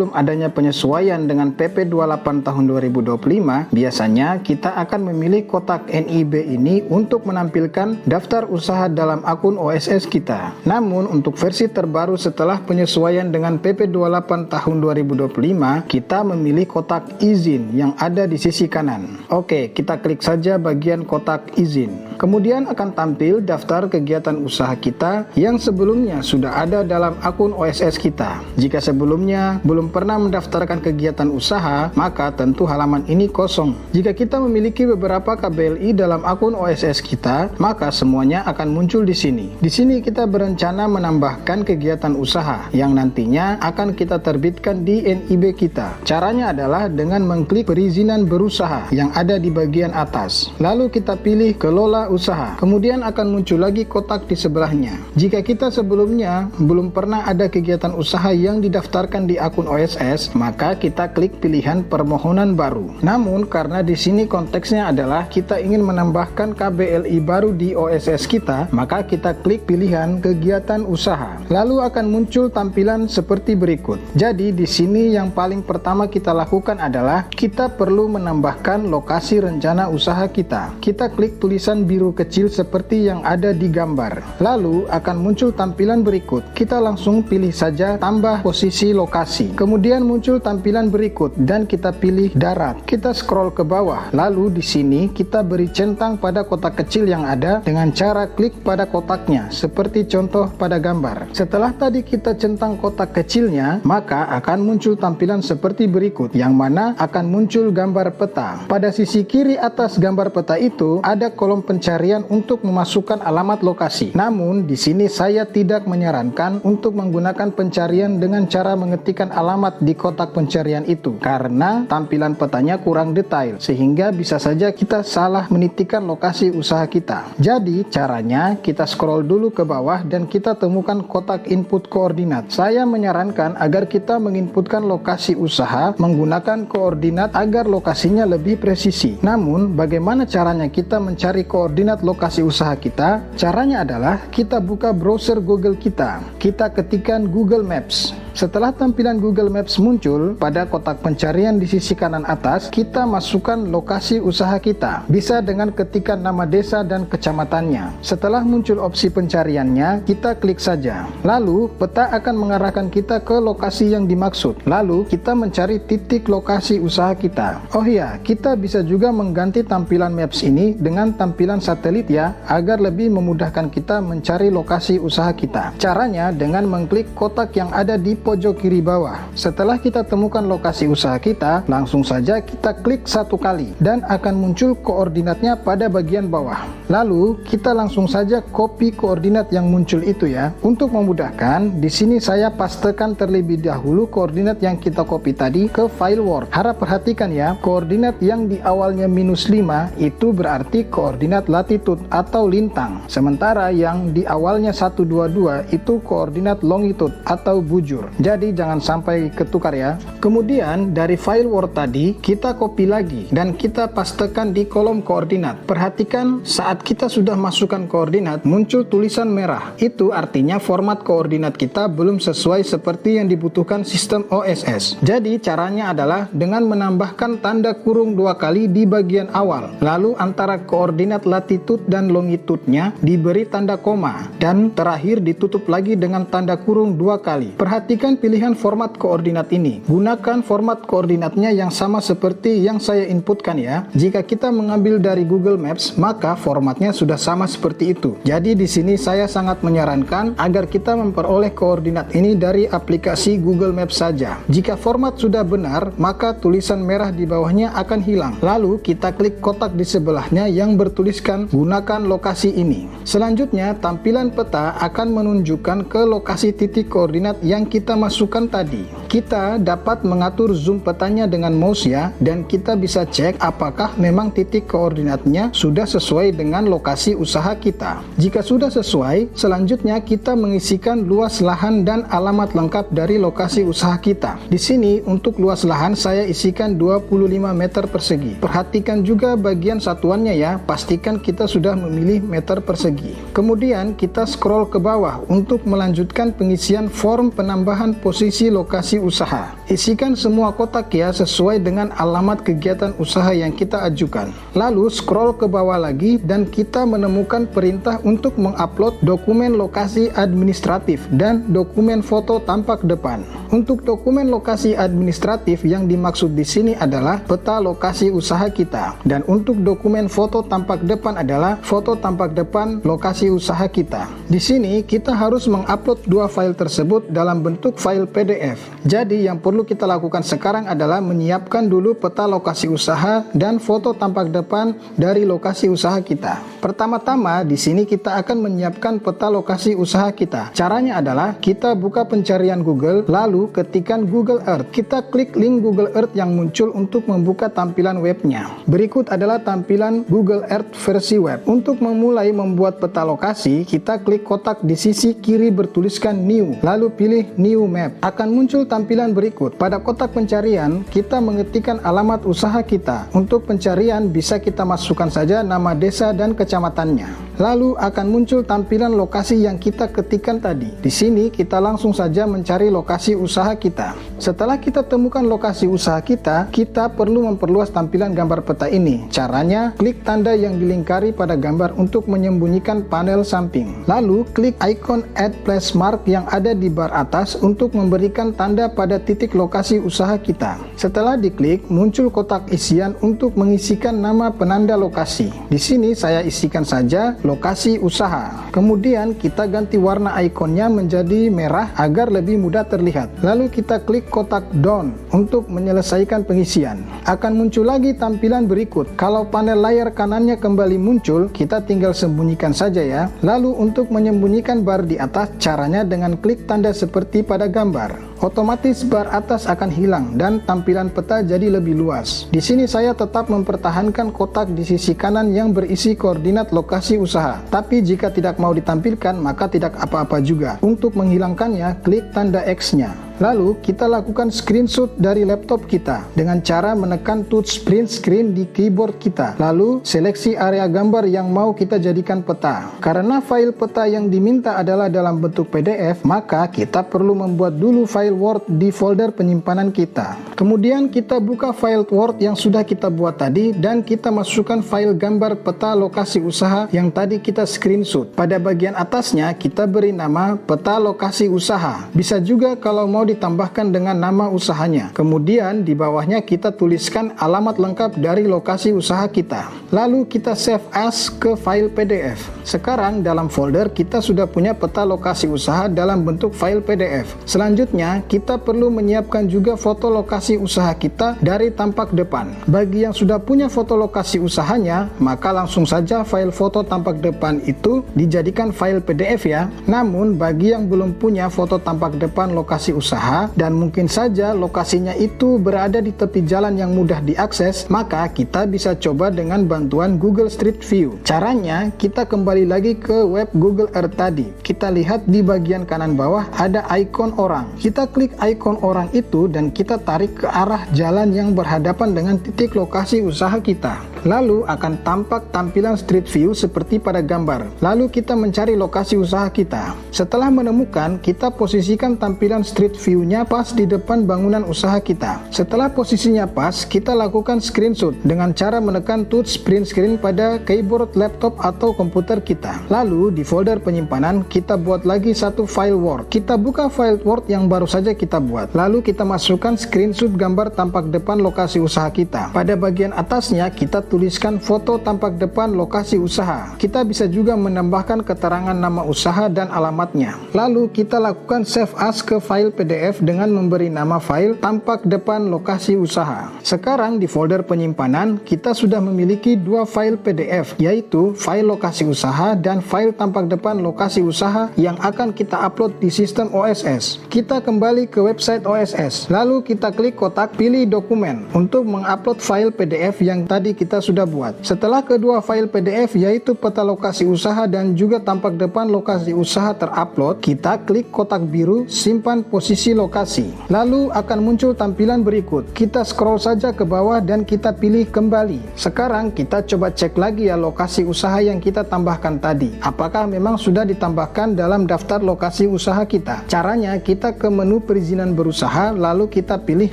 Sebelum adanya penyesuaian dengan PP 28 tahun 2025, biasanya kita akan memilih kotak NIB ini untuk menampilkan daftar usaha dalam akun OSS kita. Namun untuk versi terbaru setelah penyesuaian dengan PP 28 tahun 2025, kita memilih kotak izin yang ada di sisi kanan. Oke, kita klik saja bagian kotak izin. Kemudian akan tampil daftar kegiatan usaha kita yang sebelumnya sudah ada dalam akun OSS kita. Jika sebelumnya belum pernah mendaftarkan kegiatan usaha, maka tentu halaman ini kosong. Jika kita memiliki beberapa KBLI dalam akun OSS kita, maka semuanya akan muncul di sini. Di sini kita berencana menambahkan kegiatan usaha yang nantinya akan kita terbitkan di NIB kita. Caranya adalah dengan mengklik perizinan berusaha yang ada di bagian atas. Lalu kita pilih kelola usaha. Kemudian akan muncul lagi kotak di sebelahnya. Jika kita sebelumnya belum pernah ada kegiatan usaha yang didaftarkan di akun OSS, maka kita klik pilihan permohonan baru. Namun karena di sini konteksnya adalah kita ingin menambahkan KBLI baru di OSS kita, maka kita klik pilihan kegiatan usaha. Lalu akan muncul tampilan seperti berikut. Jadi di sini yang paling pertama kita lakukan adalah kita perlu menambahkan lokasi rencana usaha kita. Kita klik tulisan biru kecil seperti yang ada di gambar. Lalu akan muncul tampilan berikut. Kita langsung pilih saja tambah posisi lokasi. Kemudian muncul tampilan berikut dan kita pilih darat. Kita scroll ke bawah. Lalu di sini kita beri centang pada kotak kecil yang ada dengan cara klik pada kotaknya seperti contoh pada gambar. Setelah tadi kita centang kotak kecilnya, maka akan muncul tampilan seperti berikut yang mana akan muncul gambar peta. Pada sisi kiri atas gambar peta itu ada kolom pencarian untuk memasukkan alamat lokasi. Namun di sini saya tidak menyarankan untuk menggunakan pencarian dengan cara mengetikkan alamat di kotak pencarian itu karena tampilan petanya kurang detail sehingga bisa saja kita salah menitikan lokasi usaha kita. Jadi caranya kita scroll dulu ke bawah dan kita temukan kotak input koordinat. Saya menyarankan agar kita menginputkan lokasi usaha menggunakan koordinat agar lokasinya lebih presisi. Namun bagaimana caranya kita mencari koordinat lokasi usaha kita? Caranya adalah kita buka browser Google kita. Kita ketikkan Google Maps. Setelah tampilan Google Maps muncul, pada kotak pencarian di sisi kanan atas, kita masukkan lokasi usaha kita. Bisa dengan ketikan nama desa dan kecamatannya. Setelah muncul opsi pencariannya, kita klik saja. Lalu, peta akan mengarahkan kita ke lokasi yang dimaksud. Lalu, kita mencari titik lokasi usaha kita. Oh iya, kita bisa juga mengganti tampilan Maps ini dengan tampilan satelit ya, agar lebih memudahkan kita mencari lokasi usaha kita. Caranya dengan mengklik kotak yang ada di pojok kiri bawah. Setelah kita temukan lokasi usaha kita, langsung saja kita klik satu kali dan akan muncul koordinatnya pada bagian bawah. Lalu kita langsung saja copy koordinat yang muncul itu ya. Untuk memudahkan, di sini saya pastekan terlebih dahulu koordinat yang kita copy tadi ke file Word. Harap perhatikan ya, koordinat yang di awalnya -5 itu berarti koordinat latitude atau lintang. Sementara yang di awalnya 122 itu koordinat longitude atau bujur. Jadi jangan sampai ketukar ya. Kemudian dari file Word tadi kita copy lagi dan kita pastekan di kolom koordinat. Perhatikan saat kita sudah masukkan koordinat muncul tulisan merah. Itu artinya format koordinat kita belum sesuai seperti yang dibutuhkan sistem OSS. Jadi caranya adalah dengan menambahkan tanda kurung 2 kali di bagian awal. Lalu antara koordinat latitude dan longitude-nya diberi tanda koma dan terakhir ditutup lagi dengan tanda kurung 2 kali. Perhatikan pilihan format koordinat ini. Gunakan format koordinatnya yang sama seperti yang saya inputkan ya. Jika kita mengambil dari Google Maps, maka formatnya sudah sama seperti itu. Jadi di sini saya sangat menyarankan agar kita memperoleh koordinat ini dari aplikasi Google Maps saja. Jika format sudah benar, maka tulisan merah di bawahnya akan hilang. Lalu kita klik kotak di sebelahnya yang bertuliskan gunakan lokasi ini. Selanjutnya, tampilan peta akan menunjukkan ke lokasi titik koordinat yang kita masukkan tadi. Kita dapat mengatur zoom petanya dengan mouse ya, dan kita bisa cek apakah memang titik koordinatnya sudah sesuai dengan lokasi usaha kita. Jika sudah sesuai, selanjutnya kita mengisikan luas lahan dan alamat lengkap dari lokasi usaha kita. Di sini untuk luas lahan saya isikan 25 meter persegi. Perhatikan juga bagian satuannya ya, pastikan kita sudah memilih meter persegi. Kemudian kita scroll ke bawah untuk melanjutkan pengisian form penambahan posisi lokasi usaha. Isikan semua kotak ya sesuai dengan alamat kegiatan usaha yang kita ajukan. Lalu scroll ke bawah lagi dan kita menemukan perintah untuk mengupload dokumen lokasi administratif dan dokumen foto tampak depan. Untuk dokumen lokasi administratif yang dimaksud di sini adalah peta lokasi usaha kita, dan untuk dokumen foto tampak depan adalah foto tampak depan lokasi usaha kita. Di sini kita harus mengupload dua file tersebut dalam bentuk file PDF. Jadi yang perlu kita lakukan sekarang adalah menyiapkan dulu peta lokasi usaha dan foto tampak depan dari lokasi usaha kita. Pertama-tama di sini kita akan menyiapkan peta lokasi usaha kita. Caranya adalah kita buka pencarian Google, lalu ketikkan Google Earth. Kita klik link Google Earth yang muncul untuk membuka tampilan webnya. Berikut adalah tampilan Google Earth versi web. Untuk memulai membuat peta lokasi, kita klik kotak di sisi kiri bertuliskan New, lalu pilih New Map. Akan muncul tampilan berikut. Pada kotak pencarian, kita mengetikkan alamat usaha kita. Untuk pencarian bisa kita masukkan saja nama desa dan kecamatannya. Lalu akan muncul tampilan lokasi yang kita ketikkan tadi. Di sini kita langsung saja mencari lokasi usaha kita. Setelah kita temukan lokasi usaha kita perlu memperluas tampilan gambar peta ini. Caranya, klik tanda yang dilingkari pada gambar untuk menyembunyikan panel samping. Lalu klik icon Add Place Mark yang ada di bar atas untuk memberikan tanda pada titik lokasi usaha kita. Setelah diklik, muncul kotak isian untuk mengisikan nama penanda lokasi. Di sini saya isikan saja lokasi usaha. Kemudian kita ganti warna ikonnya menjadi merah agar lebih mudah terlihat. Lalu kita klik kotak Done untuk menyelesaikan pengisian. Akan muncul lagi tampilan berikut. Kalau panel layar kanannya kembali muncul, kita tinggal sembunyikan saja ya. Lalu untuk menyembunyikan bar di atas, caranya dengan klik tanda seperti pada gambar. Otomatis bar atas akan hilang dan tampilan peta jadi lebih luas. Di sini saya tetap mempertahankan kotak di sisi kanan yang berisi koordinat lokasi usaha. Tapi jika tidak mau ditampilkan, maka tidak apa-apa juga. Untuk menghilangkannya, klik tanda X-nya. Lalu kita lakukan screenshot dari laptop kita dengan cara menekan touch print screen di keyboard kita. Lalu seleksi area gambar yang mau kita jadikan peta. Karena file peta yang diminta adalah dalam bentuk PDF, maka kita perlu membuat dulu file Word di folder penyimpanan kita. Kemudian kita buka file Word yang sudah kita buat tadi dan kita masukkan file gambar peta lokasi usaha yang tadi kita screenshot. Pada bagian atasnya kita beri nama peta lokasi usaha. Bisa juga kalau mau ditambahkan dengan nama usahanya. Kemudian di bawahnya kita tuliskan alamat lengkap dari lokasi usaha kita. Lalu kita save as ke file PDF. Sekarang dalam folder kita sudah punya peta lokasi usaha dalam bentuk file PDF. Selanjutnya kita perlu menyiapkan juga foto lokasi usaha kita dari tampak depan. Bagi yang sudah punya foto lokasi usahanya, maka langsung saja file foto tampak depan itu dijadikan file PDF ya. Namun bagi yang belum punya foto tampak depan lokasi usaha dan mungkin saja lokasinya itu berada di tepi jalan yang mudah diakses, maka kita bisa coba dengan bantuan Google Street View. Caranya, kita kembali lagi ke web Google Earth tadi. Kita lihat di bagian kanan bawah ada ikon orang. Kita klik ikon orang itu dan kita tarik ke arah jalan yang berhadapan dengan titik lokasi usaha kita. Lalu akan tampak tampilan Street View seperti pada gambar. Lalu kita mencari lokasi usaha kita. Setelah menemukan, kita posisikan tampilan Street View-nya pas di depan bangunan usaha kita. Setelah posisinya pas, kita lakukan screenshot dengan cara menekan touch print screen pada keyboard laptop atau komputer kita. Lalu di folder penyimpanan, kita buat lagi satu file Word. Kita buka file Word yang baru saja kita buat. Lalu kita masukkan screenshot gambar tampak depan lokasi usaha kita. Pada bagian atasnya, kita tuliskan foto tampak depan lokasi usaha. Kita bisa juga menambahkan keterangan nama usaha dan alamatnya. Lalu kita lakukan save as ke file PDF dengan memberi nama file tampak depan lokasi usaha. Sekarang di folder penyimpanan, kita sudah memiliki dua file PDF, yaitu file lokasi usaha dan file tampak depan lokasi usaha yang akan kita upload di sistem OSS. Kita kembali ke website OSS. Lalu kita klik kotak pilih dokumen untuk mengupload file PDF yang tadi kita kita sudah buat. Setelah kedua file PDF yaitu peta lokasi usaha dan juga tampak depan lokasi usaha terupload, kita klik kotak biru simpan posisi lokasi. Lalu akan muncul tampilan berikut. Kita scroll saja ke bawah dan kita pilih kembali. Sekarang kita coba cek lagi ya lokasi usaha yang kita tambahkan tadi. Apakah memang sudah ditambahkan dalam daftar lokasi usaha kita? Caranya kita ke menu perizinan berusaha lalu kita pilih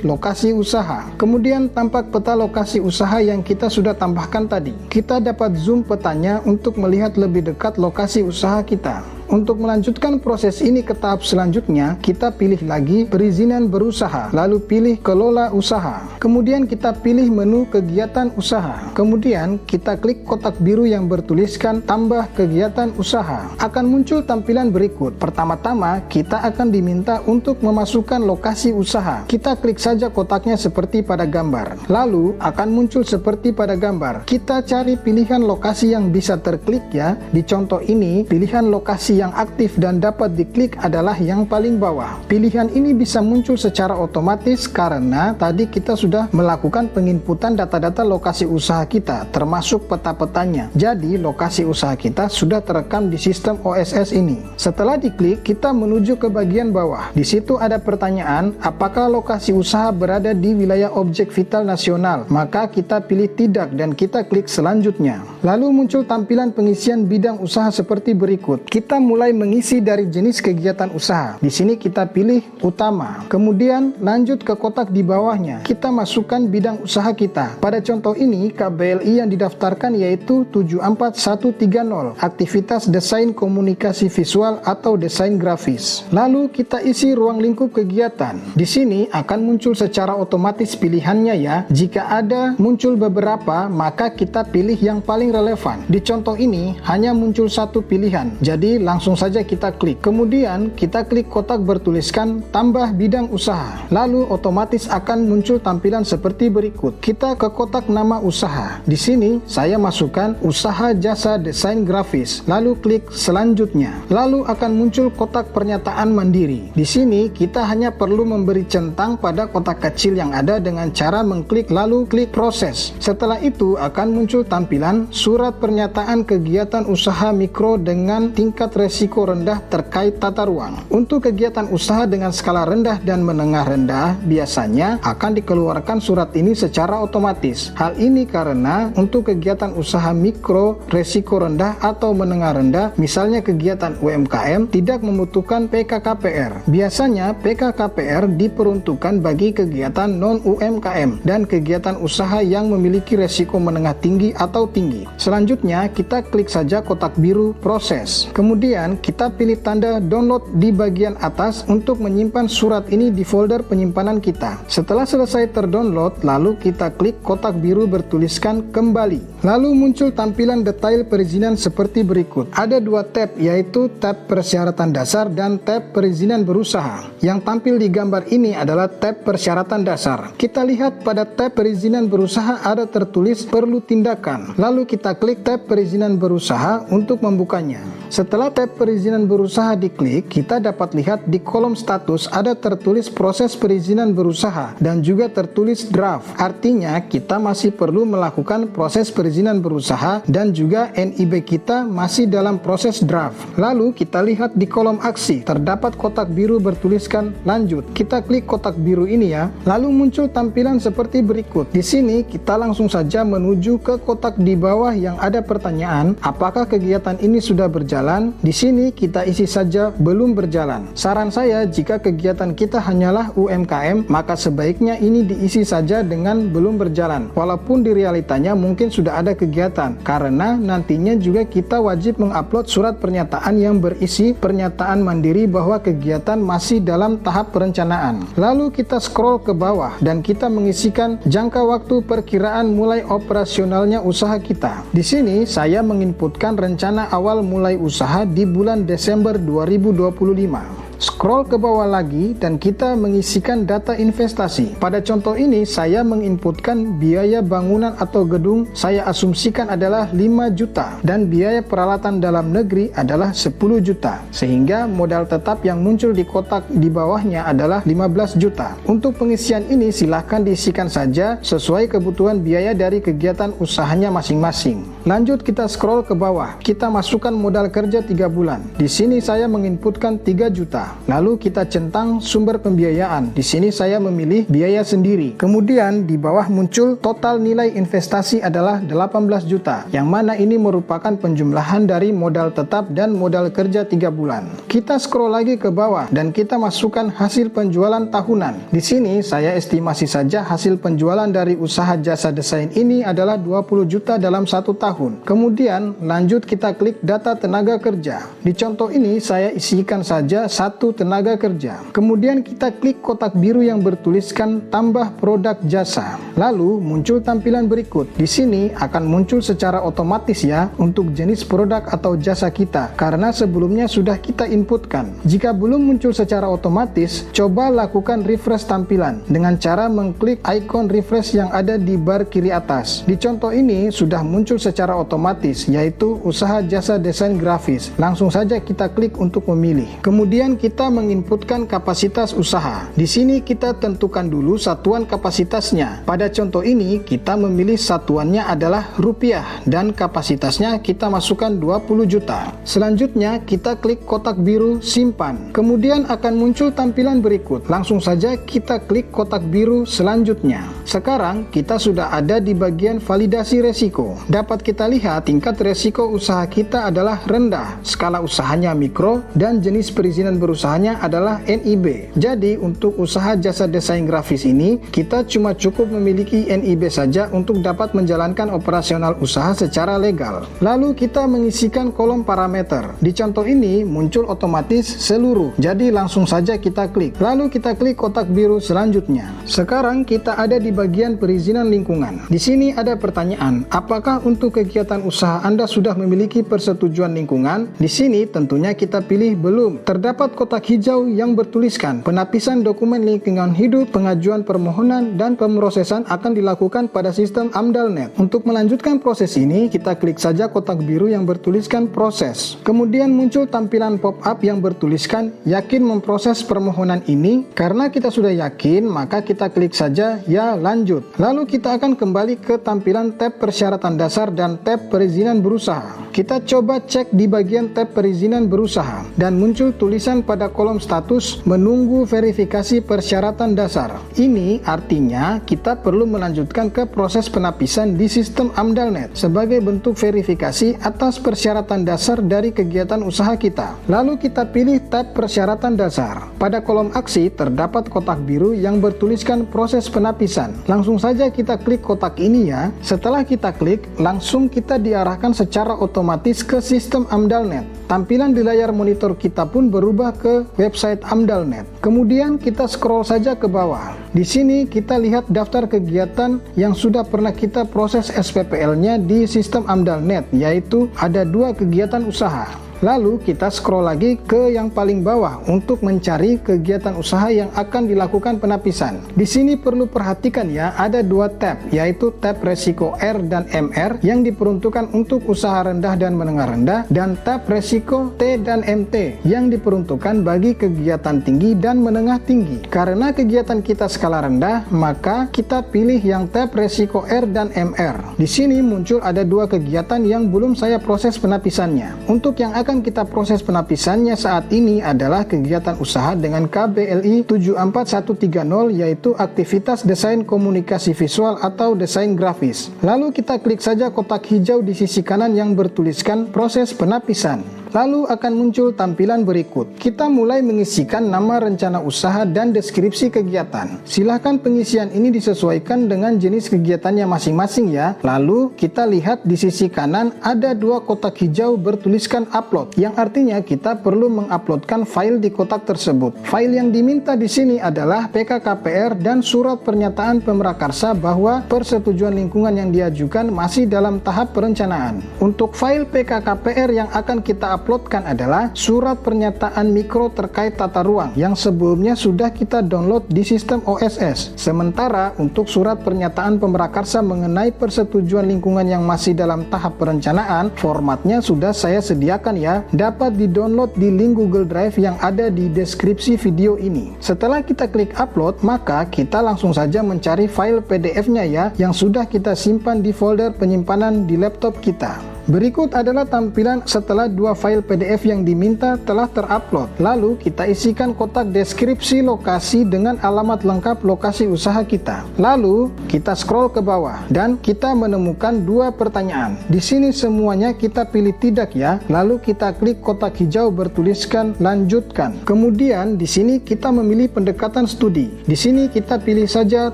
lokasi usaha. Kemudian tampak peta lokasi usaha yang kita sudah tambahkan tadi. Kita dapat zoom petanya untuk melihat lebih dekat lokasi usaha kita. Untuk melanjutkan proses ini ke tahap selanjutnya, kita pilih lagi perizinan berusaha, lalu pilih kelola usaha. Kemudian kita pilih menu kegiatan usaha. Kemudian kita klik kotak biru yang bertuliskan tambah kegiatan usaha. Akan muncul tampilan berikut. Pertama-tama, kita akan diminta untuk memasukkan lokasi usaha. Kita klik saja kotaknya seperti pada gambar. Lalu akan muncul seperti pada gambar. Kita cari pilihan lokasi yang bisa terklik ya. Di contoh ini, pilihan lokasi yang aktif dan dapat diklik adalah yang paling bawah. Pilihan ini bisa muncul secara otomatis karena tadi kita sudah melakukan penginputan data-data lokasi usaha kita, termasuk peta-petanya. Jadi, lokasi usaha kita sudah terekam di sistem OSS ini. Setelah diklik, kita menuju ke bagian bawah. Di situ ada pertanyaan, apakah lokasi usaha berada di wilayah objek vital nasional? Maka kita pilih tidak dan kita klik selanjutnya. Lalu muncul tampilan pengisian bidang usaha seperti berikut. Kita mulai mengisi dari jenis kegiatan usaha. Di sini kita pilih utama. Kemudian lanjut ke kotak di bawahnya. Kita masukkan bidang usaha kita. Pada contoh ini, KBLI yang didaftarkan yaitu 74130, aktivitas desain komunikasi visual atau desain grafis. Lalu kita isi ruang lingkup kegiatan. Di sini akan muncul secara otomatis pilihannya ya. Jika ada muncul beberapa, maka kita pilih yang paling relevan. Di contoh ini hanya muncul satu pilihan. Jadi langsung saja kita klik. Kemudian kita klik kotak bertuliskan tambah bidang usaha. Lalu otomatis akan muncul tampilan seperti berikut. Kita ke kotak nama usaha. Di sini saya masukkan usaha jasa desain grafis. Lalu klik selanjutnya. Lalu akan muncul kotak pernyataan mandiri. Di sini kita hanya perlu memberi centang pada kotak kecil yang ada dengan cara mengklik lalu klik proses. Setelah itu akan muncul tampilan surat pernyataan kegiatan usaha mikro dengan tingkat resiko rendah terkait tata ruang. Untuk kegiatan usaha dengan skala rendah dan menengah rendah, biasanya akan dikeluarkan surat ini secara otomatis. Hal ini karena untuk kegiatan usaha mikro, resiko rendah atau menengah rendah, misalnya kegiatan UMKM, tidak membutuhkan PKKPR. Biasanya PKKPR diperuntukkan bagi kegiatan non-UMKM dan kegiatan usaha yang memiliki resiko menengah tinggi atau tinggi. Selanjutnya, kita klik saja kotak biru proses. Kemudian kita pilih tanda download di bagian atas untuk menyimpan surat ini di folder penyimpanan kita. Setelah selesai terdownload, lalu kita klik kotak biru bertuliskan kembali. Lalu muncul tampilan detail perizinan seperti berikut. Ada dua tab, yaitu tab persyaratan dasar dan tab perizinan berusaha. Yang tampil di gambar ini adalah tab persyaratan dasar. Kita lihat pada tab perizinan berusaha ada tertulis perlu tindakan. Lalu kita klik tab perizinan berusaha untuk membukanya. Setelah tab perizinan berusaha diklik, kita dapat lihat di kolom status ada tertulis proses perizinan berusaha dan juga tertulis draft. Artinya kita masih perlu melakukan proses perizinan berusaha dan juga NIB kita masih dalam proses draft. Lalu kita lihat di kolom aksi, terdapat kotak biru bertuliskan lanjut. Kita klik kotak biru ini ya. Lalu muncul tampilan seperti berikut. Di sini kita langsung saja menuju ke kotak di bawah yang ada pertanyaan, apakah kegiatan ini sudah berjalan? Di sini kita isi saja belum berjalan. Saran saya, jika kegiatan kita hanyalah UMKM, maka sebaiknya ini diisi saja dengan belum berjalan. Walaupun di realitanya mungkin sudah ada kegiatan, karena nantinya juga kita wajib mengupload surat pernyataan yang berisi pernyataan mandiri bahwa kegiatan masih dalam tahap perencanaan. Lalu kita scroll ke bawah dan kita mengisikan jangka waktu perkiraan mulai operasionalnya usaha kita. Di sini saya menginputkan rencana awal mulai usaha di bulan Desember 2025. Scroll ke bawah lagi dan kita mengisikan data investasi. Pada contoh ini saya menginputkan biaya bangunan atau gedung saya asumsikan adalah 5 juta dan biaya peralatan dalam negeri adalah 10 juta. Sehingga modal tetap yang muncul di kotak di bawahnya adalah 15 juta. Untuk pengisian ini silahkan diisikan saja sesuai kebutuhan biaya dari kegiatan usahanya masing-masing. Lanjut kita scroll ke bawah. Kita masukkan modal kerja 3 bulan. Di sini saya menginputkan 3 juta. Lalu kita centang sumber pembiayaan. Di sini saya memilih biaya sendiri. Kemudian di bawah muncul total nilai investasi adalah 18 juta. Yang mana ini merupakan penjumlahan dari modal tetap dan modal kerja 3 bulan. Kita scroll lagi ke bawah dan kita masukkan hasil penjualan tahunan. Di sini saya estimasi saja hasil penjualan dari usaha jasa desain ini adalah 20 juta dalam 1 tahun. Kemudian lanjut kita klik data tenaga kerja. Di contoh ini saya isikan saja 1 tenaga kerja. Kemudian kita klik kotak biru yang bertuliskan tambah produk jasa. Lalu muncul tampilan berikut. Di sini akan muncul secara otomatis ya untuk jenis produk atau jasa kita karena sebelumnya sudah kita inputkan. Jika belum muncul secara otomatis, coba lakukan refresh tampilan dengan cara mengklik icon refresh yang ada di bar kiri atas. Di contoh ini sudah muncul secara otomatis yaitu usaha jasa desain grafis. Langsung saja kita klik untuk memilih. Kemudian kita menginputkan kapasitas usaha. Di sini kita tentukan dulu satuan kapasitasnya. Pada contoh ini kita memilih satuannya adalah rupiah dan kapasitasnya kita masukkan 20 juta. Selanjutnya kita klik kotak biru simpan. Kemudian akan muncul tampilan berikut. Langsung saja kita klik kotak biru selanjutnya. Sekarang kita sudah ada di bagian validasi resiko. Dapat kita lihat tingkat resiko usaha kita adalah rendah, skala usahanya mikro, dan jenis perizinan berusahanya adalah NIB. Jadi untuk usaha jasa desain grafis ini kita cuma cukup memiliki NIB saja untuk dapat menjalankan operasional usaha secara legal. Lalu kita mengisikan kolom parameter. Di contoh ini muncul otomatis seluruh. Jadi langsung saja kita klik. Lalu kita klik kotak biru selanjutnya. Sekarang kita ada di bagian perizinan lingkungan. Di sini ada pertanyaan, apakah untuk kegiatan usaha Anda sudah memiliki persetujuan lingkungan? Di sini tentunya kita pilih belum. Terdapat kotak hijau yang bertuliskan penapisan dokumen lingkungan hidup, pengajuan permohonan, dan pemrosesan akan dilakukan pada sistem AMDAL.net. Untuk melanjutkan proses ini, kita klik saja kotak biru yang bertuliskan proses. Kemudian muncul tampilan pop-up yang bertuliskan yakin memproses permohonan ini. Karena kita sudah yakin, maka kita klik saja ya lanjut. Lalu kita akan kembali ke tampilan tab persyaratan dasar dan tab perizinan berusaha. Kita coba cek di bagian tab perizinan berusaha dan muncul tulisan pada kolom status menunggu verifikasi persyaratan dasar. Ini artinya kita perlu melanjutkan ke proses penapisan di sistem AMDAL.net sebagai bentuk verifikasi atas persyaratan dasar dari kegiatan usaha kita. Lalu kita pilih tab persyaratan dasar. Pada kolom aksi terdapat kotak biru yang bertuliskan proses penapisan. Langsung saja kita klik kotak ini ya. Setelah kita klik, langsung kita diarahkan secara otomatis ke sistem AMDAL.net. Tampilan di layar monitor kita pun berubah ke website AMDAL.net. Kemudian kita scroll saja ke bawah. Di sini kita lihat daftar kegiatan yang sudah pernah kita proses SPPL-nya di sistem AMDAL.net, yaitu ada 2 kegiatan usaha. Lalu kita scroll lagi ke yang paling bawah untuk mencari kegiatan usaha yang akan dilakukan penapisan. Di sini perlu perhatikan ya, ada 2 tab, yaitu tab resiko R dan MR yang diperuntukkan untuk usaha rendah dan menengah rendah, dan tab resiko T dan MT yang diperuntukkan bagi kegiatan tinggi dan menengah tinggi. Karena kegiatan kita skala rendah, maka kita pilih yang tab resiko R dan MR. Di sini muncul ada 2 kegiatan yang belum saya proses penapisannya. Untuk yang akan kita proses penapisannya saat ini adalah kegiatan usaha dengan KBLI 74130, yaitu aktivitas desain komunikasi visual atau desain grafis. Lalu kita klik saja kotak hijau di sisi kanan yang bertuliskan proses penapisan. Lalu akan muncul tampilan berikut. Kita mulai mengisikan nama rencana usaha dan deskripsi kegiatan. Silahkan pengisian ini disesuaikan dengan jenis kegiatannya masing-masing ya. Lalu kita lihat di sisi kanan ada 2 kotak hijau bertuliskan upload, yang artinya kita perlu menguploadkan file di kotak tersebut. File yang diminta di sini adalah PKKPR dan surat pernyataan pemrakarsa bahwa persetujuan lingkungan yang diajukan masih dalam tahap perencanaan. Untuk file PKKPR yang akan kita uploadkan adalah surat pernyataan mikro terkait tata ruang yang sebelumnya sudah kita download di sistem OSS. Sementara untuk surat pernyataan pemrakarsa mengenai persetujuan lingkungan yang masih dalam tahap perencanaan, formatnya sudah saya sediakan ya, dapat di-download di link Google Drive yang ada di deskripsi video ini. Setelah kita klik upload, maka kita langsung saja mencari file PDF-nya ya, yang sudah kita simpan di folder penyimpanan di laptop kita. Berikut adalah tampilan setelah dua file PDF yang diminta telah terupload. Lalu kita isikan kotak deskripsi lokasi dengan alamat lengkap lokasi usaha kita. Lalu kita scroll ke bawah dan kita menemukan dua pertanyaan. Di sini semuanya kita pilih tidak ya. Lalu kita klik kotak hijau bertuliskan lanjutkan. Kemudian di sini kita memilih pendekatan studi. Di sini kita pilih saja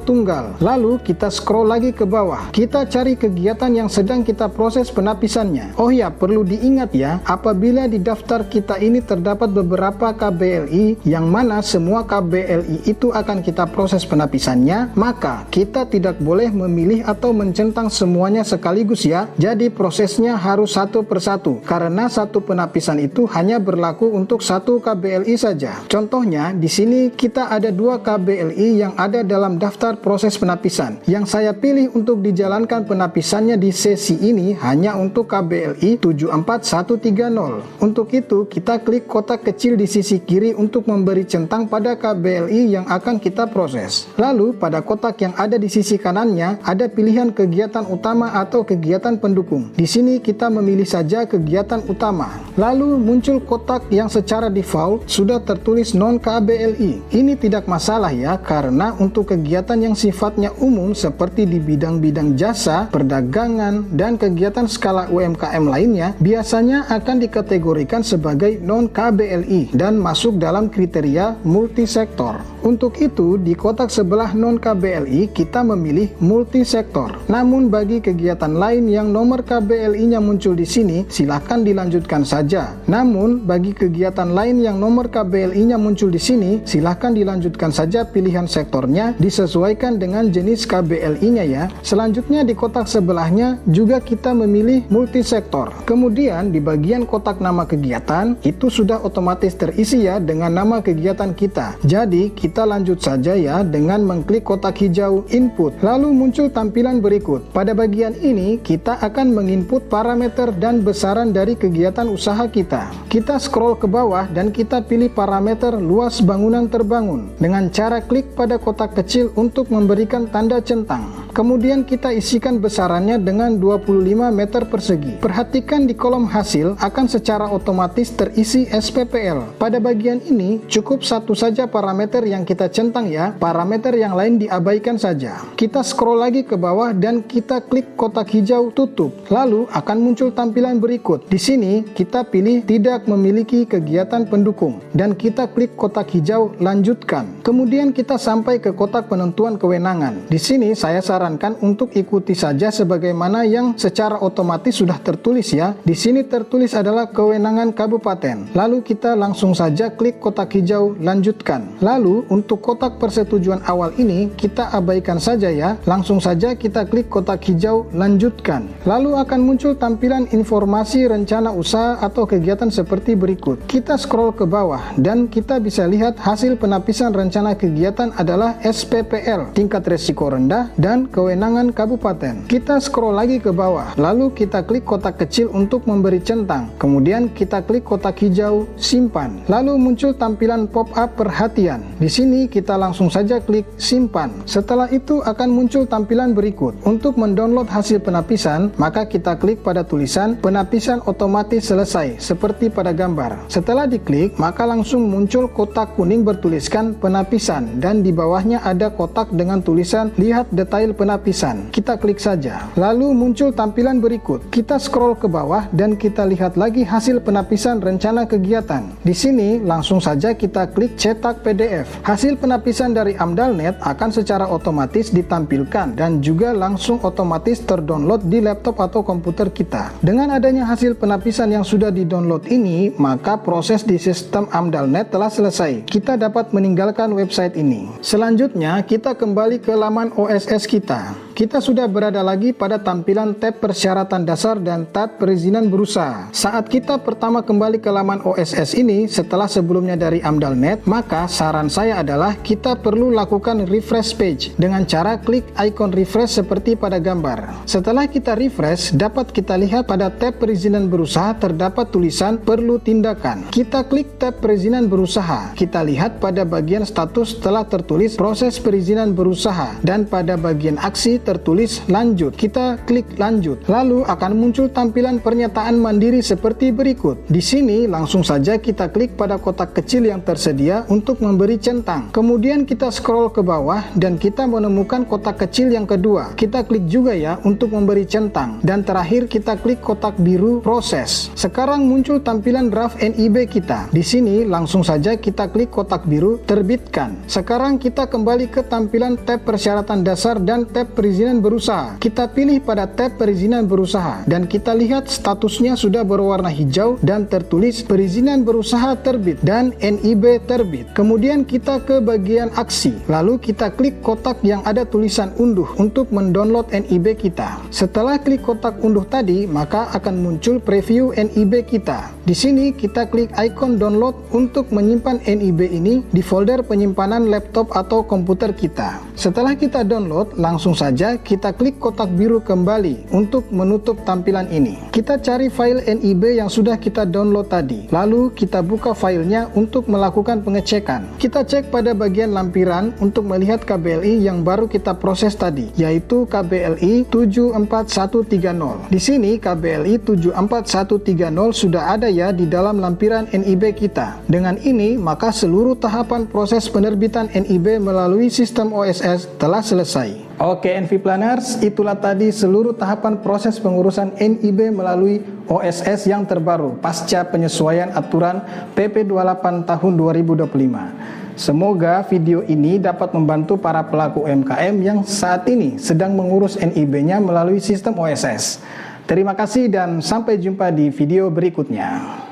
tunggal. Lalu kita scroll lagi ke bawah. Kita cari kegiatan yang sedang kita proses penapisan. Oh ya, perlu diingat ya, apabila di daftar kita ini terdapat beberapa KBLI yang mana semua KBLI itu akan kita proses penapisannya, maka kita tidak boleh memilih atau mencentang semuanya sekaligus ya. Jadi prosesnya harus satu persatu, karena satu penapisan itu hanya berlaku untuk satu KBLI saja. Contohnya, di sini kita ada dua KBLI yang ada dalam daftar proses penapisan. Yang saya pilih untuk dijalankan penapisannya di sesi ini hanya untuk KBLI 74130. Untuk itu, kita klik kotak kecil di sisi kiri untuk memberi centang pada KBLI yang akan kita proses. Lalu, pada kotak yang ada di sisi kanannya, ada pilihan kegiatan utama atau kegiatan pendukung. Di sini kita memilih saja kegiatan utama. Lalu, muncul kotak yang secara default sudah tertulis non-KBLI. Ini tidak masalah ya, karena untuk kegiatan yang sifatnya umum seperti di bidang-bidang jasa, perdagangan, dan kegiatan skala UMKM lainnya biasanya akan dikategorikan sebagai non-KBLI dan masuk dalam kriteria multisektor. Untuk itu, di kotak sebelah non-KBLI kita memilih multisektor. Namun bagi kegiatan lain yang nomor KBLI-nya muncul di sini, silahkan dilanjutkan saja. Namun bagi kegiatan lain yang nomor KBLI-nya muncul di sini, silahkan dilanjutkan saja pilihan sektornya disesuaikan dengan jenis KBLI-nya ya. Selanjutnya di kotak sebelahnya juga kita memilih multisektor. Kemudian di bagian kotak nama kegiatan itu sudah otomatis terisi ya dengan nama kegiatan kita. Jadi kita lanjut saja ya dengan mengklik kotak hijau input. Lalu muncul tampilan berikut. Pada bagian ini kita akan menginput parameter dan besaran dari kegiatan usaha kita. Kita scroll ke bawah dan kita pilih parameter luas bangunan terbangun dengan cara klik pada kotak kecil untuk memberikan tanda centang. Kemudian kita isikan besarannya dengan 25 meter persegi. Perhatikan di kolom hasil akan secara otomatis terisi SPPL. Pada bagian ini cukup satu saja parameter yang kita centang ya, parameter yang lain diabaikan saja. Kita scroll lagi ke bawah dan kita klik kotak hijau tutup. Lalu akan muncul tampilan berikut. Di sini kita pilih tidak memiliki kegiatan pendukung dan kita klik kotak hijau lanjutkan. Kemudian kita sampai ke kotak penentuan kewenangan. Di sini saya sarankan untuk ikuti saja sebagaimana yang secara otomatis sudah tertulis ya. Di sini tertulis adalah kewenangan kabupaten. Lalu kita langsung saja klik kotak hijau lanjutkan. Lalu untuk kotak persetujuan awal ini kita abaikan saja ya. Langsung saja kita klik kotak hijau lanjutkan. Lalu akan muncul tampilan informasi rencana usaha atau kegiatan seperti berikut. Kita scroll ke bawah dan kita bisa lihat hasil penapisan rencana kegiatan adalah SPPL, tingkat resiko rendah dan kewenangan kabupaten. Kita scroll lagi ke bawah, lalu kita klik kotak kecil untuk memberi centang. Kemudian kita klik kotak hijau simpan. Lalu muncul tampilan pop-up perhatian. Di sini kita langsung saja klik simpan. Setelah itu akan muncul tampilan berikut. Untuk mendownload hasil penapisan, maka kita klik pada tulisan penapisan otomatis selesai seperti pada gambar. Setelah diklik, maka langsung muncul kotak kuning bertuliskan penapisan dan di bawahnya ada kotak dengan tulisan lihat detail penapisan. Kita klik saja. Lalu muncul tampilan berikut. Kita scroll ke bawah dan kita lihat lagi hasil penapisan rencana kegiatan. Di sini langsung saja kita klik cetak PDF. Hasil penapisan dari AMDALNet akan secara otomatis ditampilkan dan juga langsung otomatis terdownload di laptop atau komputer kita. Dengan adanya hasil penapisan yang sudah di-download ini, maka proses di sistem AMDALNet telah selesai. Kita dapat meninggalkan website ini. Selanjutnya, kita kembali ke laman OSS kita. kita. Kita sudah berada lagi pada tampilan tab persyaratan dasar dan tab perizinan berusaha. Saat kita pertama kembali ke laman OSS ini setelah sebelumnya dari Amdal.net, maka saran saya adalah kita perlu lakukan refresh page dengan cara klik ikon refresh seperti pada gambar. Setelah kita refresh, dapat kita lihat pada tab perizinan berusaha terdapat tulisan perlu tindakan. Kita klik tab perizinan berusaha. Kita lihat pada bagian status telah tertulis proses perizinan berusaha dan pada bagian aksi tertulis lanjut. Kita klik lanjut. Lalu akan muncul tampilan pernyataan mandiri seperti berikut. Di sini langsung saja kita klik pada kotak kecil yang tersedia untuk memberi centang. Kemudian kita scroll ke bawah dan kita menemukan kotak kecil yang kedua. Kita klik juga ya untuk memberi centang. Dan terakhir kita klik kotak biru proses. Sekarang muncul tampilan draft NIB kita. Di sini langsung saja kita klik kotak biru terbitkan. Sekarang kita kembali ke tampilan tab persyaratan dasar dan tab perizinan berusaha. Kita pilih pada tab perizinan berusaha dan kita lihat statusnya sudah berwarna hijau dan tertulis perizinan berusaha terbit dan NIB terbit. Kemudian kita ke bagian aksi. Lalu kita klik kotak yang ada tulisan unduh untuk mendownload NIB kita. Setelah klik kotak unduh tadi, maka akan muncul preview NIB kita. Di sini kita klik ikon download untuk menyimpan NIB ini di folder penyimpanan laptop atau komputer kita. Setelah kita download, langsung saja kita klik kotak biru kembali untuk menutup tampilan ini. Kita cari file NIB yang sudah kita download tadi. Lalu kita buka filenya untuk melakukan pengecekan. Kita cek pada bagian lampiran untuk melihat KBLI yang baru kita proses tadi, yaitu KBLI 74130. Di sini KBLI 74130 sudah ada ya di dalam lampiran NIB kita. Dengan ini, maka seluruh tahapan proses penerbitan NIB melalui sistem OSS telah selesai. Oke NV Planners, itulah tadi seluruh tahapan proses pengurusan NIB melalui OSS yang terbaru pasca penyesuaian aturan PP 28 tahun 2025. Semoga video ini dapat membantu para pelaku UMKM yang saat ini sedang mengurus NIB-nya melalui sistem OSS. Terima kasih dan sampai jumpa di video berikutnya.